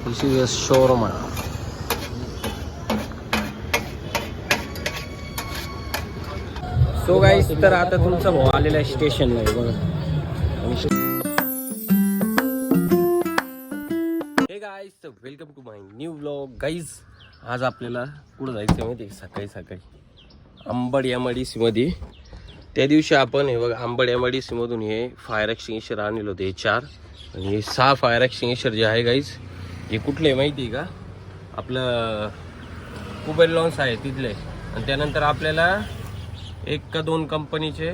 This is a showroom. So guys, तर आता तुमचा भाऊ आलेला आहे स्टेशनला आहे बघा. Hey guys, welcome to my new vlog. Guys, आज आपल्याला कुठं जायचं माहिती आहे? सकाळी सकाळी अंबड MIDC मध्ये. त्या दिवशी आपण हे बघा अंबड MIDC मधून हे फायर एक्सटिंग्विशर आणले होते, हे 4 आणि हे 6 फायर एक्सटिंग्विशर जे आहे गाईज, हे कुठले माहिती आहे का? आपलं कुबेर लॉन्स आहे तिथले. आणि त्यानंतर आपल्याला 1 का 2 कंपनीचे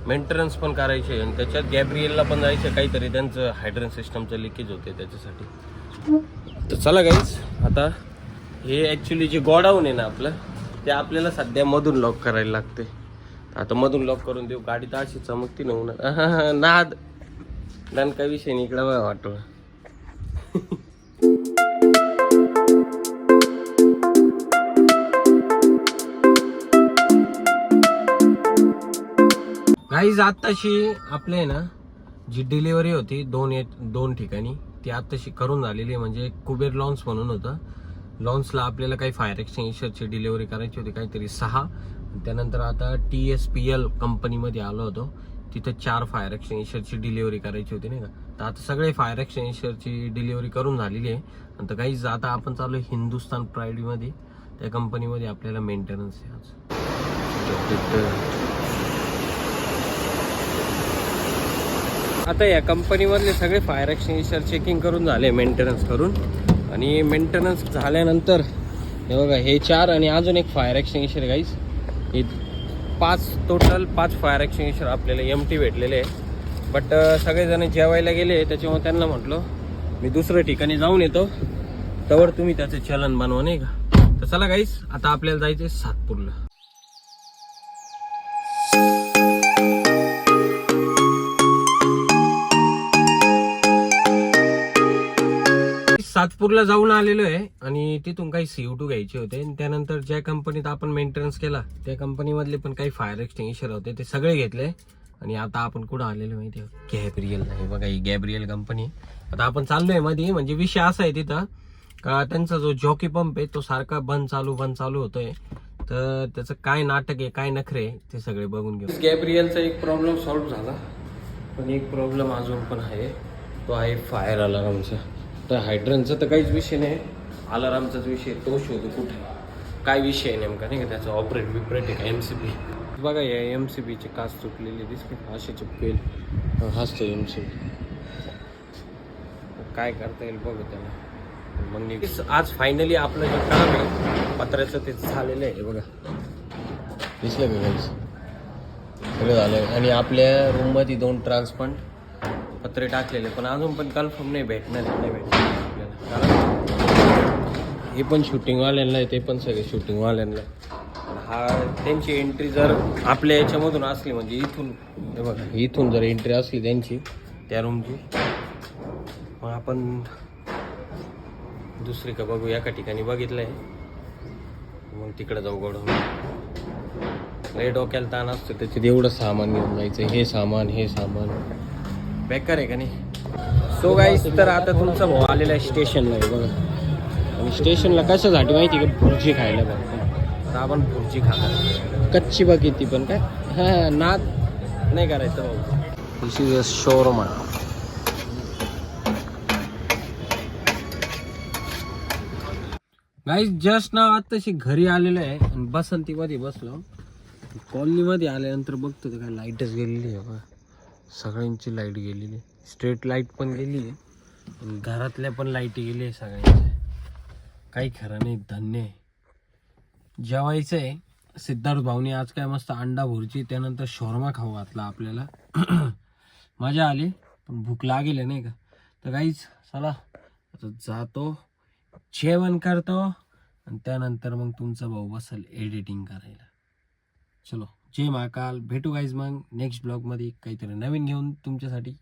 मेंटेनन्स पण करायचे आणि त्याच्यात गॅब्रिएलला पण जायचं, काहीतरी त्यांचं हायड्रन सिस्टमचं लिकेज होते त्याच्यासाठी. तर चला गाईज, आता हे ॲक्च्युली जे गोडाऊन आहे ना आपलं, ते आपल्याला सध्या मधून लॉक करायला लागते. आता मधून लॉक करून देऊ. गाडी तर अशी चमकती नव्हणार नाद दणका विषय नाही इकडं बघा वाटो. गाईज, आत्ताशी आपले ना जी डिलिव्हरी होती 2 ठिकाणी, ती आत्ताशी करून झालेली आहे. म्हणजे कुबेर लॉन्स म्हणून होतं. लॉन्सला आपल्याला काही फायर एक्सटिंग्विशरची डिलिव्हरी करायची होती, काहीतरी 6. त्यानंतर आता TSPL कंपनीमध्ये आलो होतो, तिथं 4 फायर एक्सटिंग्विशरची डिलिव्हरी करायची होती नाही का. तर आता सगळे फायर एक्सटिंग्विशरची डिलिव्हरी करून झालेली आहे. आणि गाईज, आता आपण चालू आहे हिंदुस्तान प्राईडमध्ये. त्या कंपनीमध्ये आपल्याला मेंटेनन्स आहे आज. आता या कंपनीमधले सगळे फायर एक्सटिंग्विशर चेकिंग करून झाले, मेंटेनन्स करून. आणि मेंटेनन्स झाल्यानंतर हे बघा हे 4 आणि अजून एक फायर एक्सटिंग्विशर गाईज, हे 5 टोटल 5 फायर एक्सटिंग्विशर आपल्याला MT भेटलेले आहे. बट सगळेजण जेवायला गेले, त्याच्यामुळे त्यांना म्हटलं मी दुसऱ्या ठिकाणी जाऊन येतो, तवर तुम्ही त्याचं चलन बनवा नाही का. तर चला गाईज, आता आपल्याला जायचं आहे सातपूरला. सातपूरला जाऊन आलेलो आहे आणि तिथून काही CO2 घ्यायचे होते. आणि त्यानंतर ज्या कंपनीत आपण मेंटेनन्स केला त्या कंपनीमधले पण काही फायर एक्सटिंग्विशर होते, ते सगळे घेतले. आणि आता आपण कुठं आलेलो माहिती आहे? गॅब्रिएल नाही बघा, ही गॅब्रिएल कंपनी. आता आपण चाललोय मध्ये. म्हणजे विषय असा आहे तिथं का त्यांचा जो जॉकी पंप आहे तो सारखा बंद चालू होतोय. तर त्याचं काय नाटक आहे, काय नखरे आहे, ते सगळे बघून घेऊ. गॅब्रिएलचा एक प्रॉब्लेम सॉल्व्ह झाला, पण एक प्रॉब्लेम अजून पण आहे, तो आहे फायर अलार्मचा. तर हायड्रनचा तर काहीच विषय नाही, अलारामचाच विषय. तो शोधू कुठे काय विषय आहे नेमका नाही का, त्याचा ऑपरेट आहे का MCB. बघा या MCBची काच चुकलेली दिसते, अशी चुकवेल हाच तो MCB. काय करता येईल बघू त्याला. मग आज फायनली आपलं जे काम आहे पत्र्याचं ते झालेलं आहे. बघा दिसलं का काही सगळं झालं. आणि आपल्या रूममध्ये 2 ट्रान्सपंट पत्रे टाकलेले, पण अजून पण कन्फर्म नाही भेटणार आपल्याला. कारण हे पण शूटिंगवाल्यांना आहे, ते पण सगळे शूटिंगवाल्यांना. हा त्यांची एंट्री जर आपल्या याच्यामधून असली, म्हणजे इथून हे बघा इथून जर एंट्री असली त्यांची त्या रूमची, मग आपण दुसरी का बघू. एका ठिकाणी बघितलं आहे, मग तिकडे जाऊ. गोडून लय डोक्याला ताण असतो त्याच्यात, एवढं सामान घेऊन जायचं, हे सामान बेकार आहे का नाही. सो गाईस, तर आता तुमचा भाऊ आलेला आहे स्टेशनला आहे बघा. आणि स्टेशनला कशासाठी माहिती का? भुर्जी खायला बघा. आता आपण भुर्जी खाणार कच्ची बघितली, पण काय नाद नाही करायचं भाऊ. This is a showroom. Guys, just ना आत्ताशी घरी आलेलो आहे आणि बसंतीमध्ये बसलो. कॉलनीमध्ये आल्यानंतर बघतो तर काय लाईटच गेलेली आहे बघा. सगळ्यांची लाईट गेलेली, स्ट्रीट लाईट पण गेली आहे, घरातल्या पण लाईटी गेली आहे सगळ्यांच्या. काही खरं नाही. धन्य जेवायचं आहे. सिद्धार्थ भाऊनी आज काय मस्त अंडा भुर्जी, त्यानंतर शोरमा खाऊ घातला आपल्याला. मजा आली, पण भूक लागेल नाही का. तर गाईज चला आता जातो, जेवण करतो आणि त्यानंतर मग तुमचा भाऊ बसेल एडिटिंग करायला. चलो, जय महाकाल. भेटू गाईज मग नेक्स्ट ब्लॉगमध्ये काहीतरी नवीन घेऊन तुमच्यासाठी.